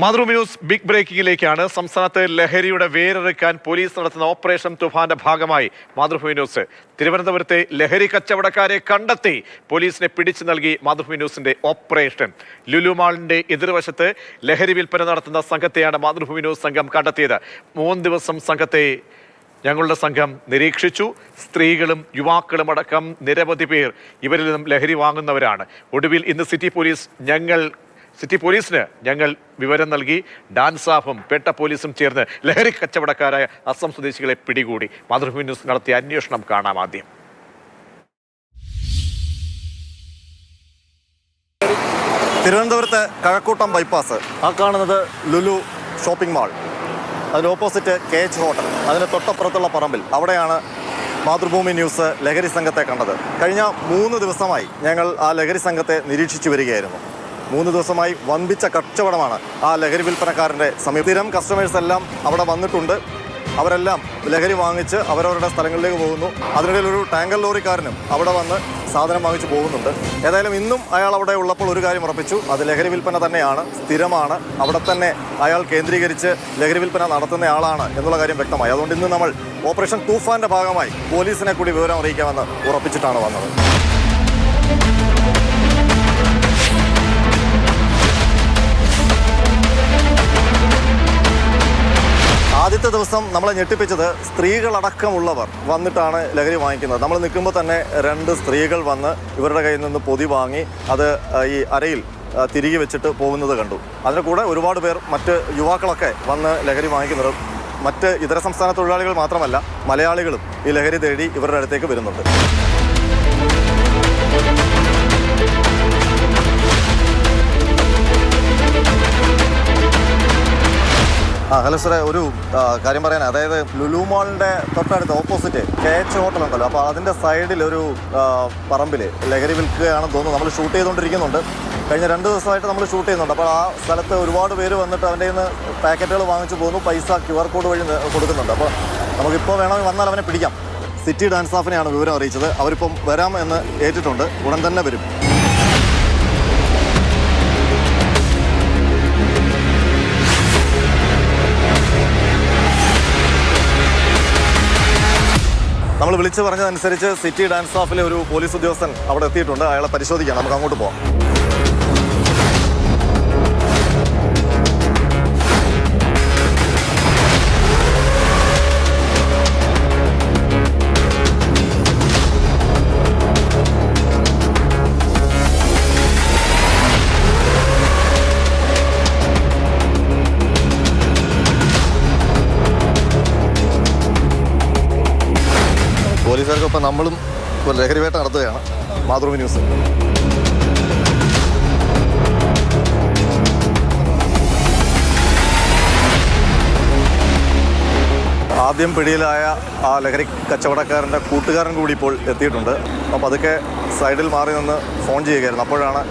Mathrubhumi news big ബ്രേക്കിംഗിലേക്കാണ്. സംസ്ഥാനത്ത് ലഹരിയുടെ വേരറുക്കാൻ police നടത്തുന്ന ഓപ്പറേഷൻ തുഫാന്റെ ഭാഗമായി മാതൃഭൂമി ന്യൂസ് തിരുവനന്തപുരത്തെ ലഹരി കച്ചവടക്കാരെ കണ്ടെത്തി പോലീസിനെ പിടിച്ചു നൽകി. മാതൃഭൂമി ന്യൂസിന്റെ ഓപ്പറേഷൻ ലുലു മാളിന്റെ എതിർവശത്ത് ലഹരി വിൽപ്പന നടത്തുന്ന സംഘത്തെയാണ് മാതൃഭൂമി ന്യൂസ് സംഘം കണ്ടെത്തിയത്. 3 ദിവസം സംഘത്തെ ഞങ്ങളുടെ സംഘം നിരീക്ഷിച്ചു. സ്ത്രീകളും യുവാക്കളും അടക്കം നിരവധി പേർ ഇവരിൽ നിന്നും ലഹരി വാങ്ങുന്നവരാണ്. ഒടുവിൽ ഇന്ന് സിറ്റി പോലീസിന് ഞങ്ങൾ വിവരം നൽകി. ഡാൻസാഫും പേട്ട പോലീസും ചേർന്ന് ലഹരി കച്ചവടക്കാരായ അസം സ്വദേശികളെ പിടികൂടി. മാതൃഭൂമി ന്യൂസ് നടത്തിയ അന്വേഷണം കാണാം ആദ്യം. തിരുവനന്തപുരത്ത് കഴക്കൂട്ടം ബൈപ്പാസ്, ആ കാണുന്നത് ലുലു ഷോപ്പിംഗ് മാൾ, അതിന് ഓപ്പോസിറ്റ് KH ഹോട്ടൽ, അതിന് തൊട്ടപ്പുറത്തുള്ള പറമ്പിൽ, അവിടെയാണ് മാതൃഭൂമി ന്യൂസ് ലഹരി സംഘത്തെ കണ്ടത്. കഴിഞ്ഞ 3 ദിവസമായി ഞങ്ങൾ ആ ലഹരി സംഘത്തെ നിരീക്ഷിച്ചു വരികയായിരുന്നു. 3 ദിവസമായി വമ്പിച്ച കച്ചവടമാണ് ആ ലഹരി വിൽപ്പനക്കാരൻ്റെ സമീപം. സ്ഥിരം കസ്റ്റമേഴ്സ് എല്ലാം അവിടെ വന്നിട്ടുണ്ട്. അവരെല്ലാം ലഹരി വാങ്ങിച്ച് അവരവരുടെ സ്ഥലങ്ങളിലേക്ക് പോകുന്നു. അതിനിടയിൽ ഒരു ടാങ്കർ ലോറിക്കാരനും അവിടെ വന്ന് സാധനം വാങ്ങിച്ച് പോകുന്നുണ്ട്. ഏതായാലും ഇന്നും അയാൾ അവിടെ ഉള്ളപ്പോൾ ഒരു കാര്യം ഉറപ്പിച്ചു, അത് ലഹരി വിൽപ്പന തന്നെയാണ്, സ്ഥിരമാണ്, അവിടെ തന്നെ അയാൾ കേന്ദ്രീകരിച്ച് ലഹരി വിൽപ്പന നടത്തുന്ന ആളാണ് എന്നുള്ള കാര്യം വ്യക്തമായി. അതുകൊണ്ട് ഇന്ന് നമ്മൾ ഓപ്പറേഷൻ തൂഫാന്റെ ഭാഗമായി പോലീസിനെ കൂടി വിവരം അറിയിക്കാമെന്ന് ഉറപ്പിച്ചിട്ടാണ് വന്നത്. ആദ്യത്തെ ദിവസം നമ്മളെ ഞെട്ടിപ്പിച്ചത് സ്ത്രീകളടക്കമുള്ളവർ വന്നിട്ടാണ് ലഹരി വാങ്ങിക്കുന്നത്. നമ്മൾ നിൽക്കുമ്പോൾ തന്നെ 2 സ്ത്രീകൾ വന്ന് ഇവരുടെ കയ്യിൽ നിന്ന് പൊതി വാങ്ങി അത് ഈ അരയിൽ തിരികെ വെച്ചിട്ട് പോകുന്നത് കണ്ടു. അതിന് കൂടെ ഒരുപാട് പേർ, മറ്റ് യുവാക്കളൊക്കെ വന്ന് ലഹരി വാങ്ങിക്കുന്നത്. മറ്റ് ഇതര സംസ്ഥാന തൊഴിലാളികൾ മാത്രമല്ല, മലയാളികളും ഈ ലഹരി തേടി ഇവരുടെ അടുത്തേക്ക് വരുന്നുണ്ട്. ഹലോ സാറേ, ഒരു കാര്യം പറയാൻ, അതായത് ലുലു മാളിൻ്റെ തൊട്ടടുത്ത് ഓപ്പോസിറ്റ് KH ഹോട്ടൽ ഉണ്ടല്ലോ, അപ്പോൾ അതിൻ്റെ സൈഡിൽ ഒരു പറമ്പിൽ ലഹരി വിൽക്കുകയാണെന്ന് തോന്നുന്നു. നമ്മൾ ഷൂട്ട് ചെയ്തുകൊണ്ടിരിക്കുന്നുണ്ട്. കഴിഞ്ഞ 2 ദിവസമായിട്ട് നമ്മൾ ഷൂട്ട് ചെയ്യുന്നുണ്ട്. അപ്പോൾ ആ സ്ഥലത്ത് ഒരുപാട് പേര് വന്നിട്ട് അവൻ്റെ നിന്ന് പാക്കറ്റുകൾ വാങ്ങിച്ചു പോകുന്നു. പൈസ QR കോഡ് വഴി കൊടുക്കുന്നുണ്ട്. അപ്പോൾ നമുക്കിപ്പോൾ വേണമെങ്കിൽ വന്നാൽ അവനെ പിടിക്കാം. സിറ്റി ഡാൻസാഫിനെയാണ് വിവരം അറിയിച്ചത്. അവരിപ്പം വരാം എന്ന് ഏറ്റിട്ടുണ്ട്. ഉടൻ തന്നെ വരും. നമ്മൾ വിളിച്ചു പറഞ്ഞതനുസരിച്ച് സിറ്റി ഡാൻസ് ഓഫിലെ ഒരു പോലീസ് ഉദ്യോഗസ്ഥൻ അവിടെ എത്തിയിട്ടുണ്ട്. അയാളെ പരിശോധിക്കാം. നമുക്ക് അങ്ങോട്ട് പോകാം. പോലീസുകാർക്കൊപ്പം നമ്മളും ലഹരി വേട്ട നടത്തുകയാണ്. മാതൃഭൂമി ന്യൂസ്. ആദ്യം പിടിയിലായ ആ ലഹരി കച്ചവടക്കാരൻ്റെ കൂട്ടുകാരൻ കൂടി ഇപ്പോൾ എത്തിയിട്ടുണ്ട്. അപ്പോൾ അതൊക്കെ സൈഡിൽ മാറി നിന്ന് ഫോൺ ചെയ്യുകയായിരുന്നു. അപ്പോഴാണ്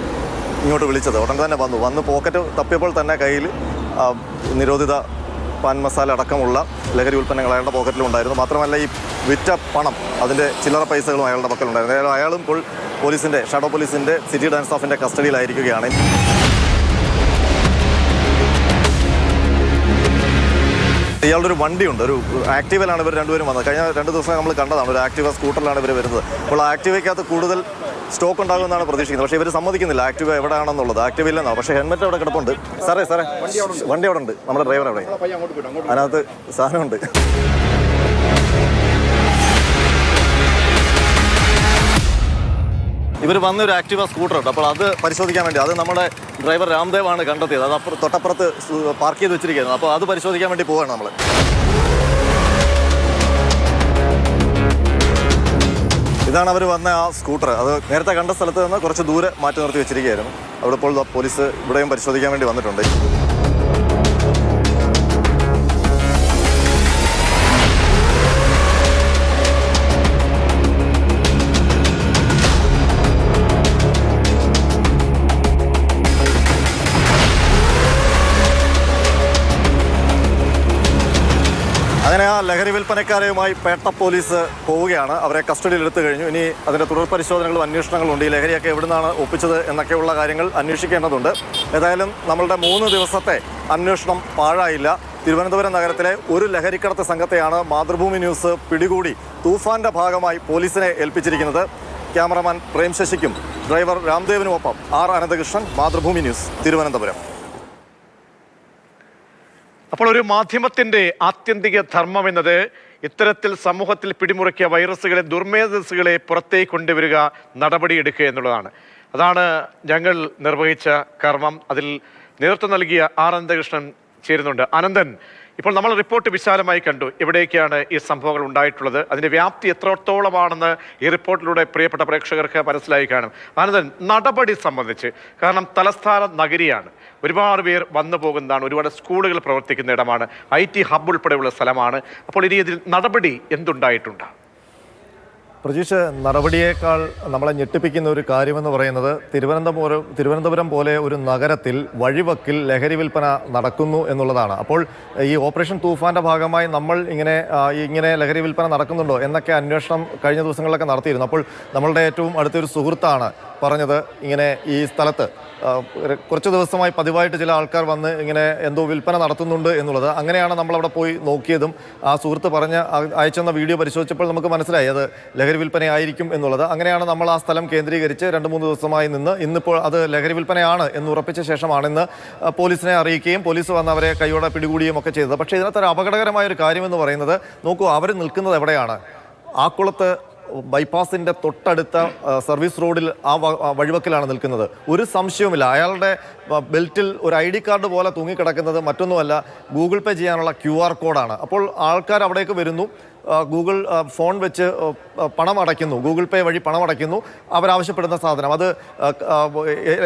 ഇങ്ങോട്ട് വിളിച്ചത്. ഉടൻ തന്നെ വന്ന് പോക്കറ്റ് തപ്പിയപ്പോൾ തന്നെ കയ്യിൽ നിരോധിത പാൻ മസാല അടക്കമുള്ള ലഹരി ഉൽപ്പന്നങ്ങൾ അയാളുടെ പോക്കറ്റിലുണ്ടായിരുന്നു. മാത്രമല്ല ഈ വിറ്റ പണം, അതിൻ്റെ ചില്ലറ പൈസകളും അയാളുടെ പക്കലുണ്ടായിരുന്നു. അതായത് അയാളും ഇപ്പോൾ പോലീസിൻ്റെ, ഷാഡോ പോലീസിൻ്റെ സിറ്റി ഡാൻസ് ഓഫിൻ്റെ കസ്റ്റഡിയിലായിരിക്കുകയാണ്. ഇയാളുടെ ഒരു വണ്ടിയുണ്ട്, ഒരു ആക്റ്റീവയിലാണ് ഇവർ രണ്ടുപേരും വന്നത്. കഴിഞ്ഞ 2 ദിവസം നമ്മൾ കണ്ടതാണ്. ഒരു ആക്റ്റീവ സ്കൂട്ടറിലാണ് ഇവർ വരുന്നത്. അപ്പോൾ ആക്റ്റീവയ്ക്കകത്ത് കൂടുതൽ സ്റ്റോക്ക് ഉണ്ടാകുമെന്നാണ് പ്രതീക്ഷിക്കുന്നത്. പക്ഷേ ഇവർ സമ്മതിക്കുന്നില്ല ആക്റ്റീവ എവിടെയാണെന്നുള്ളത്. ആക്റ്റീവ ഇല്ലെന്നാണ്. പക്ഷേ ഹെൽമെറ്റ് അവിടെ കിടപ്പുണ്ട്. സാറേ വണ്ടി അവിടെ ഉണ്ട്. നമ്മുടെ ഡ്രൈവർ അവിടെ, അതിനകത്ത് സാധനമുണ്ട്. ഇവർ വന്നൊരു ആക്റ്റീവ സ്കൂട്ടർ ഉണ്ട്. അപ്പോൾ അത് പരിശോധിക്കാൻ വേണ്ടി, അത് നമ്മുടെ ഡ്രൈവർ രാംദേവാണ് കണ്ടെത്തിയത്. അത് തൊട്ടപ്പുറത്ത് പാർക്ക് ചെയ്ത് വെച്ചിരിക്കുന്നത്. അപ്പോൾ അത് പരിശോധിക്കാൻ വേണ്ടി പോവുകയാണ് നമ്മൾ. ഇതാണ് അവർ വന്ന ആ സ്കൂട്ടർ. അത് നേരത്തെ കണ്ട സ്ഥലത്ത് നിന്ന് കുറച്ച് ദൂരെ മാറ്റി നിർത്തി വെച്ചിരിക്കുകയായിരുന്നു. അവിടെ ഇപ്പോൾ പോലീസ് ഇവിടെയും പരിശോധിക്കാൻ വേണ്ടി വന്നിട്ടുണ്ട്. അങ്ങനെ ആ ലഹരി വിൽപ്പനക്കാരെയുമായി പേട്ട പോലീസ് പോവുകയാണ്. അവരെ കസ്റ്റഡിയിൽ എടുത്തു കഴിഞ്ഞു. ഇനി അതിൻ്റെ തുടർ പരിശോധനകളും അന്വേഷണങ്ങളും ഉണ്ട്. ഈ ലഹരിയൊക്കെ എവിടെ നിന്നാണ് ഒപ്പിച്ചത് എന്നൊക്കെയുള്ള കാര്യങ്ങൾ അന്വേഷിക്കേണ്ടതുണ്ട്. ഏതായാലും നമ്മളുടെ 3 ദിവസത്തെ അന്വേഷണം പാഴായില്ല. തിരുവനന്തപുരം നഗരത്തിലെ ഒരു ലഹരിക്കടത്ത് സംഘത്തെയാണ് മാതൃഭൂമി ന്യൂസ് പിടികൂടി തൂഫാന്റെ ഭാഗമായി പോലീസിനെ ഏൽപ്പിച്ചിരിക്കുന്നത്. ക്യാമറമാൻ പ്രേം ശശിക്കും ഡ്രൈവർ രാംദേവിനുമൊപ്പം ആർ അനന്തകൃഷ്ണൻ, മാതൃഭൂമി ന്യൂസ്, തിരുവനന്തപുരം. അപ്പോൾ ഒരു മാധ്യമത്തിന്റെ ആത്യന്തിക ധർമ്മം എന്നത് ഇത്തരത്തിൽ സമൂഹത്തിൽ പിടിമുറുക്കിയ വൈറസുകളെ, ദുർമേധസ്സുകളെ പുറത്തേക്ക് കൊണ്ടുവരിക, നടപടിയെടുക്കുക എന്നുള്ളതാണ്. അതാണ് ഞങ്ങൾ നിർവഹിച്ച കർമ്മം. അതിൽ നേതൃത്വം നൽകിയ ആർ അനന്തകൃഷ്ണൻ ചേരുന്നുണ്ട്. അനന്തൻ, ഇപ്പോൾ നമ്മൾ റിപ്പോർട്ട് വിശാലമായി കണ്ടു. എവിടേക്കാണ് ഈ സംഭവങ്ങൾ ഉണ്ടായിട്ടുള്ളത്, അതിൻ്റെ വ്യാപ്തി എത്രത്തോളമാണെന്ന് ഈ റിപ്പോർട്ടിലൂടെ പ്രിയപ്പെട്ട പ്രേക്ഷകർക്ക് മനസ്സിലായി കാണും. അനന്തൻ, നടപടി സംബന്ധിച്ച്, കാരണം തലസ്ഥാന നഗരിയാണ്, ഒരുപാട് പേർ വന്നു പോകുന്നതാണ്, ഒരുപാട് സ്കൂളുകൾ പ്രവർത്തിക്കുന്ന ഇടമാണ്, IT ഹബ് ഉൾപ്പെടെയുള്ള സ്ഥലമാണ്. അപ്പോൾ ഇനി ഇതിൽ നടപടി എന്തുണ്ടായിട്ടുണ്ട്? പ്രജീഷ്, നടപടിയേക്കാൾ നമ്മളെ ഞെട്ടിപ്പിക്കുന്ന ഒരു കാര്യമെന്ന് പറയുന്നത് തിരുവനന്തപുരം പോലെ ഒരു നഗരത്തിൽ വഴിവക്കിൽ ലഹരി വിൽപ്പന നടക്കുന്നു എന്നുള്ളതാണ്. അപ്പോൾ ഈ ഓപ്പറേഷൻ തൂഫാന്റെ ഭാഗമായി നമ്മൾ ഇങ്ങനെ ലഹരി വിൽപ്പന നടക്കുന്നുണ്ടോ എന്നൊക്കെ അന്വേഷണം കഴിഞ്ഞ ദിവസങ്ങളിലൊക്കെ നടത്തിയിരുന്നു. അപ്പോൾ നമ്മളുടെ ഏറ്റവും അടുത്തൊരു സുഹൃത്താണ് പറഞ്ഞത്, ഇങ്ങനെ ഈ സ്ഥലത്ത് കുറച്ച് ദിവസമായി പതിവായിട്ട് ചില ആൾക്കാർ വന്ന് ഇങ്ങനെ എന്തോ വിൽപ്പന നടത്തുന്നുണ്ട് എന്നുള്ളത്. അങ്ങനെയാണ് നമ്മളവിടെ പോയി നോക്കിയതും ആ സുഹൃത്ത് അയച്ചെന്ന വീഡിയോ പരിശോധിച്ചപ്പോൾ നമുക്ക് മനസ്സിലായി അത് ലഹരി വിൽപ്പനയായിരിക്കും എന്നുള്ളത്. അങ്ങനെയാണ് നമ്മൾ ആ സ്ഥലം കേന്ദ്രീകരിച്ച് 2-3 ദിവസമായി നിന്ന് ഇന്നിപ്പോൾ അത് ലഹരി വിൽപ്പനയാണ് എന്ന് ഉറപ്പിച്ച ശേഷമാണിന്ന് പോലീസിനെ അറിയിക്കുകയും പോലീസ് വന്ന് അവരെ കൈയോടെ പിടികൂടുകയും ഒക്കെ ചെയ്തത്. പക്ഷേ ഇതിനകത്തൊരു അപകടകരമായ ഒരു കാര്യമെന്ന് പറയുന്നത്, നോക്കൂ, അവർ നിൽക്കുന്നത് എവിടെയാണ്? ആക്കുളത്ത് ബൈപ്പാസിൻ്റെ തൊട്ടടുത്ത സർവീസ് റോഡിൽ ആ വഴിവക്കിലാണ് നിൽക്കുന്നത്. ഒരു സംശയവുമില്ല. അയാളുടെ ബെൽറ്റിൽ ഒരു ID കാർഡ് പോലെ തൂങ്ങിക്കിടക്കുന്നത് മറ്റൊന്നുമല്ല, ഗൂഗിൾ പേ ചെയ്യാനുള്ള QR കോഡാണ്. അപ്പോൾ ആൾക്കാർ അവിടേക്ക് വരുന്നു, ഗൂഗിൾ ഫോൺ വെച്ച് പണം അടയ്ക്കുന്നു, ഗൂഗിൾ പേ വഴി പണം അടയ്ക്കുന്നു. അവരാവശ്യപ്പെടുന്ന സാധനം അത്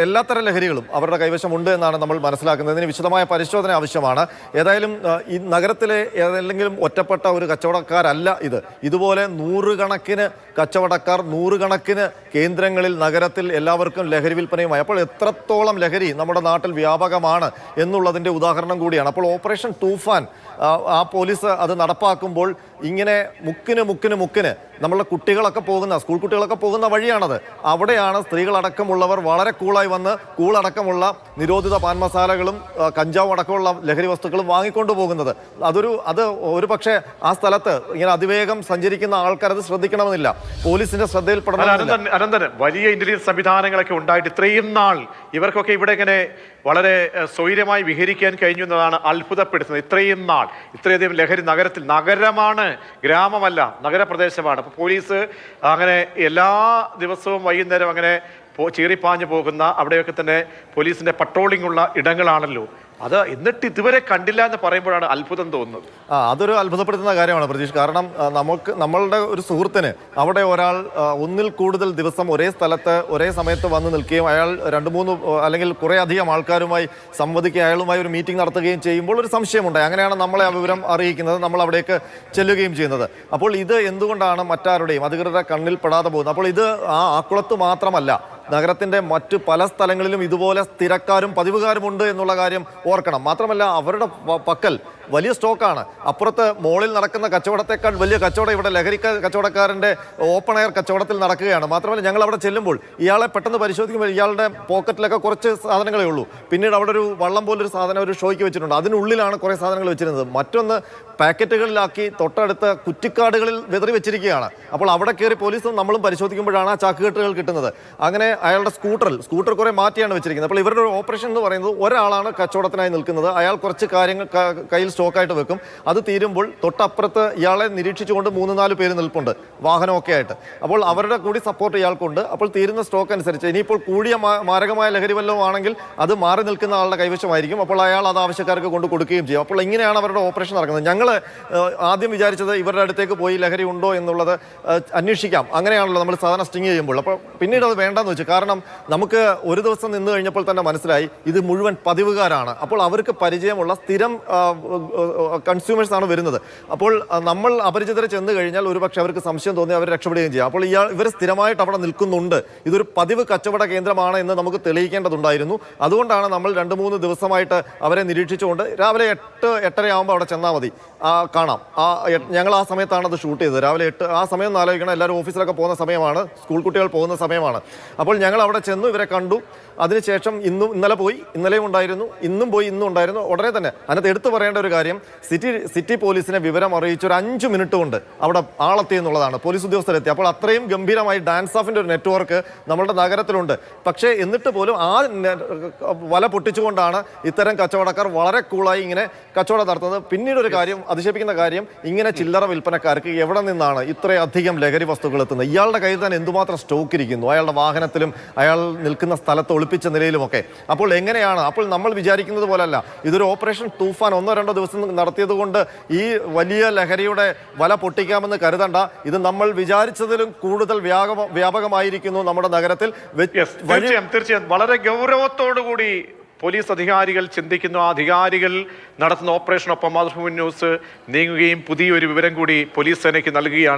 എല്ലാത്തരം ലഹരികളും അവരുടെ കൈവശമുണ്ട് എന്നാണ് നമ്മൾ മനസ്സിലാക്കുന്നത്. ഇതിന് വിശദമായ പരിശോധന ആവശ്യമാണ്. ഏതായാലും ഈ നഗരത്തിലെ ഏതെങ്കിലും ഒറ്റപ്പെട്ട ഒരു കച്ചവടക്കാരല്ല ഇത്. ഇതുപോലെ 100 കണക്കിന് കച്ചവടക്കാർ, 100 കണക്കിന് കേന്ദ്രങ്ങളിൽ നഗരത്തിൽ എല്ലാവർക്കും ലഹരി വിൽപ്പനയുമായി. അപ്പോൾ എത്രത്തോളം ലഹരി നമ്മുടെ നാട്ടിൽ വ്യാപകമാണ് എന്നുള്ളതിൻ്റെ ഉദാഹരണം കൂടിയാണ്. അപ്പോൾ ഓപ്പറേഷൻ തൂഫാൻ ആ പോലീസ് അത് നടപ്പാക്കുമ്പോൾ ഇങ്ങനെ മുക്കിന് നമ്മളുടെ കുട്ടികളൊക്കെ പോകുന്ന, സ്കൂൾ കുട്ടികളൊക്കെ പോകുന്ന വഴിയാണത്. അവിടെയാണ് സ്ത്രീകളടക്കമുള്ളവർ വളരെ കൂളായി വന്ന് കൂളടക്കമുള്ള നിരോധിത പാൻ മസാലകളും കഞ്ചാവും അടക്കമുള്ള ലഹരി വസ്തുക്കളും വാങ്ങിക്കൊണ്ടു പോകുന്നത്. അത് ഒരു പക്ഷേ ആ സ്ഥലത്ത് ഇങ്ങനെ അതിവേഗം സഞ്ചരിക്കുന്ന ആൾക്കാർ അത് ശ്രദ്ധിക്കണമെന്നില്ല, പോലീസിന്റെ ശ്രദ്ധയിൽപ്പെടണമെന്നില്ല. അനന്തന്, വലിയ ഇന്റലിജൻസ് സംവിധാനങ്ങളൊക്കെ ഉണ്ടായിട്ട് ഇത്രയും നാൾ ഇവർക്കൊക്കെ ഇവിടെ ഇങ്ങനെ വളരെ സ്വൈര്യമായി വിഹരിക്കാൻ കഴിഞ്ഞു എന്നതാണ് അത്ഭുതപ്പെടുത്തുന്നത്. ഇത്രയും നാൾ ഇത്രയധികം ലഹരി നഗരമാണ്, ഗ്രാമമല്ല, നഗരപ്രദേശമാണ്. അപ്പോൾ പോലീസ് അങ്ങനെ എല്ലാ ദിവസവും വൈകുന്നേരം അങ്ങനെ ചീറിപ്പാഞ്ഞു പോകുന്ന, അവിടെയൊക്കെ തന്നെ പോലീസിന്റെ പട്രോളിംഗ് ഉള്ള ഇടങ്ങളാണല്ലോ അത്. എന്നിട്ട് ഇതുവരെ കണ്ടില്ല എന്ന് പറയുമ്പോഴാണ് അത്ഭുതം തോന്നുന്നത്. അതൊരു അത്ഭുതപ്പെടുത്തുന്ന കാര്യമാണ് പ്രതീഷ്. കാരണം നമ്മളുടെ ഒരു സുഹൃത്തിന് അവിടെ ഒരാൾ ഒന്നിൽ കൂടുതൽ ദിവസം ഒരേ സ്ഥലത്ത് ഒരേ സമയത്ത് വന്ന് നിൽക്കുകയും അയാൾ 2-3 അല്ലെങ്കിൽ കുറേ അധികം ആൾക്കാരുമായി സംവദിക്കുകയും അയാളുമായി ഒരു മീറ്റിംഗ് നടത്തുകയും ചെയ്യുമ്പോൾ ഒരു സംശയമുണ്ടായി. അങ്ങനെയാണ് നമ്മളെ ആ വിവരം അറിയിക്കുന്നത്, നമ്മൾ അവിടേക്ക് ചെല്ലുകയും ചെയ്യുന്നത്. അപ്പോൾ ഇത് എന്തുകൊണ്ടാണ് മറ്റാരുടെയും അധികൃതരുടെ കണ്ണിൽ പെടാതെ പോകുന്നത്? അപ്പോൾ ഇത് ആ ആക്കുളത്ത് മാത്രമല്ല, നഗരത്തിൻ്റെ മറ്റ് പല സ്ഥലങ്ങളിലും ഇതുപോലെ സ്ഥിരക്കാരും പതിവുകാരുമുണ്ട് എന്നുള്ള കാര്യം ഓർക്കണം. മാത്രമല്ല അവരുടെ പക്കൽ വലിയ സ്റ്റോക്കാണ്. അപ്പുറത്ത് മോളിൽ നടക്കുന്ന കച്ചവടത്തെക്കാൾ വലിയ കച്ചവടം ഇവിടെ ലഹരി കച്ചവടക്കാരൻ്റെ ഓപ്പൺ എയർ കച്ചവടത്തിൽ നടക്കുകയാണ്. മാത്രമല്ല ഞങ്ങൾ അവിടെ ചെല്ലുമ്പോൾ ഇയാളെ പെട്ടെന്ന് പരിശോധിക്കുമ്പോൾ ഇയാളുടെ പോക്കറ്റിലൊക്കെ കുറച്ച് സാധനങ്ങളേ ഉള്ളൂ. പിന്നീട് അവിടെ ഒരു വള്ളം പോലൊരു സാധനം ഒരു ഷോയ്ക്ക് വെച്ചിട്ടുണ്ട്, അതിനുള്ളിലാണ് കുറേ സാധനങ്ങൾ വെച്ചിരുന്നത്. മറ്റൊന്ന് പാക്കറ്റുകളിലാക്കി തൊട്ടടുത്ത കുറ്റിക്കാടുകളിൽ വെതറി വെച്ചിരിക്കുകയാണ്. അപ്പോൾ അവിടെ കയറി പോലീസും നമ്മളും പരിശോധിക്കുമ്പോഴാണ് ആ ചാക്കുകെട്ടുകൾ കിട്ടുന്നത്. അങ്ങനെ അയാളുടെ സ്കൂട്ടർ കുറേ മാറ്റിയാണ് വെച്ചിരിക്കുന്നത്. അപ്പോൾ ഇവരുടെ ഒരു ഓപ്പറേഷൻ എന്ന് പറയുന്നത്, ഒരാളാണ് കച്ചവടത്തിനായി നിൽക്കുന്നത്, അയാൾ കുറച്ച് കാര്യങ്ങൾ കയ്യിൽ സ്റ്റോക്കായിട്ട് വെക്കും. അത് തീരുമ്പോൾ തൊട്ടപ്പുറത്ത് ഇയാളെ നിരീക്ഷിച്ചുകൊണ്ട് 3-4 പേര് നിൽപ്പുണ്ട്, വാഹനമൊക്കെ ആയിട്ട്. അപ്പോൾ അവരുടെ കൂടി സപ്പോർട്ട് ഇയാൾക്കുണ്ട്. അപ്പോൾ തീരുന്ന സ്റ്റോക്ക് അനുസരിച്ച് ഇനിയിപ്പോൾ കൂടിയ മാരകമായ ലഹരി വല്ലതും ആണെങ്കിൽ അത് മാറി നിൽക്കുന്ന ആളുടെ കൈവശമായിരിക്കും. അപ്പോൾ അയാൾ അത് ആവശ്യക്കാർക്ക് കൊണ്ട് കൊടുക്കുകയും ചെയ്യും. അപ്പോൾ ഇങ്ങനെയാണ് അവരുടെ ഓപ്പറേഷൻ നടക്കുന്നത്. ഞങ്ങൾ ആദ്യം വിചാരിച്ചത് ഇവരുടെ അടുത്തേക്ക് പോയി ലഹരി ഉണ്ടോ എന്നുള്ളത് അന്വേഷിക്കാം, അങ്ങനെയാണല്ലോ നമ്മൾ സാധാരണ സ്റ്റിങ് ചെയ്യുമ്പോൾ. അപ്പോൾ പിന്നീട് അത് വേണ്ടെന്ന് വെച്ചു. കാരണം നമുക്ക് ഒരു ദിവസം നിന്ന് കഴിഞ്ഞപ്പോൾ തന്നെ മനസ്സിലായി ഇത് മുഴുവൻ പതിവുകാരാണ്. അപ്പോൾ അവർക്ക് പരിചയമുള്ള സ്ഥിരം കൺസ്യൂമേഴ്സാണ് വരുന്നത്. അപ്പോൾ നമ്മൾ അപരിചിതരെ ചെന്ന് കഴിഞ്ഞാൽ ഒരുപക്ഷെ അവർക്ക് സംശയം തോന്നി അവർ രക്ഷപ്പെടുകയും ചെയ്യും. അപ്പോൾ ഇവർ സ്ഥിരമായിട്ട് അവിടെ നിൽക്കുന്നുണ്ട്, ഇതൊരു പതിവ് കച്ചവട കേന്ദ്രമാണ് എന്ന് നമുക്ക് തെളിയിക്കേണ്ടതുണ്ടായിരുന്നു. അതുകൊണ്ടാണ് നമ്മൾ 2-3 ദിവസമായിട്ട് അവരെ നിരീക്ഷിച്ചുകൊണ്ട് രാവിലെ 8-8:30 ആകുമ്പോൾ അവിടെ ചെന്നാൽ മതി, കാണാം. ഞങ്ങൾ ആ സമയത്താണ് അത് ഷൂട്ട് ചെയ്തത്. രാവിലെ 8 ആ സമയം ഒന്ന് ആലോചിക്കണം, എല്ലാവരും ഓഫീസിലൊക്കെ പോകുന്ന സമയമാണ്, സ്കൂൾ കുട്ടികൾ പോകുന്ന സമയമാണ്. അപ്പോൾ ഞങ്ങൾ അവിടെ ചെന്നു, ഇവരെ കണ്ടു. അതിനുശേഷം ഇന്നലെ പോയി, ഇന്നലെയും ഉണ്ടായിരുന്നു, ഇന്നും പോയി, ഇന്നും ഉണ്ടായിരുന്നു. ഉടനെ തന്നെ അതിനകത്ത് എടുത്തു പറയേണ്ട ഒരു കാര്യം, സിറ്റി പോലീസിനെ വിവരം അറിയിച്ച ഒരു 5 മിനിറ്റ് കൊണ്ട് അവിടെ ആളെത്തി എന്നുള്ളതാണ്, പോലീസ് ഉദ്യോഗസ്ഥരെത്തി. അപ്പോൾ അത്രയും ഗംഭീരമായി ഡാൻസ് ഓഫിൻ്റെ ഒരു നെറ്റ്വർക്ക് നമ്മുടെ നഗരത്തിലുണ്ട്. പക്ഷേ എന്നിട്ട് പോലും ആ വല പൊട്ടിച്ചുകൊണ്ടാണ് ഇത്തരം കച്ചവടക്കാർ വളരെ കൂളായി ഇങ്ങനെ കച്ചവടം നടത്തുന്നത്. പിന്നീട് ഒരു കാര്യം, അതിശയിപ്പിക്കുന്ന കാര്യം, ഇങ്ങനെ ചില്ലറ വിൽപ്പനക്കാർക്ക് എവിടെ നിന്നാണ് ഇത്രയധികം ലഹരി വസ്തുക്കൾ എത്തുന്നത്? ഇയാളുടെ കയ്യിൽ തന്നെ എന്തുമാത്രം സ്റ്റോക്ക് ഇരിക്കുന്നു, അയാളുടെ വാഹനത്തിലും അയാൾ നിൽക്കുന്ന സ്ഥലത്ത് ഒളിപ്പിച്ച നിലയിലുമൊക്കെ. അപ്പോൾ എങ്ങനെയാണ്? അപ്പോൾ നമ്മൾ വിചാരിക്കുന്നത് പോലല്ല, ഇതൊരു ഓപ്പറേഷൻ തൂഫാൻ 1-2 ദിവസം നടത്തിയത് കൊണ്ട് ഈ വലിയ ലഹരിയുടെ വല പൊട്ടിക്കാമെന്ന് കരുതണ്ട. ഇത് നമ്മൾ വിചാരിച്ചതിലും കൂടുതൽ വ്യാപകമായിരിക്കുന്നു നമ്മുടെ നഗരത്തിൽ. തീർച്ചയായും വളരെ ഗൗരവത്തോടുകൂടി പോലീസ് അധികാരികൾ ചിന്തിക്കുന്നു. ആ അധികാരികൾ നടത്തുന്ന ഓപ്പറേഷനൊപ്പം മാതൃഭൂമി ന്യൂസ് നീങ്ങുകയും പുതിയൊരു വിവരം കൂടി പോലീസ് സേനയ്ക്ക് നൽകുകയാണ്.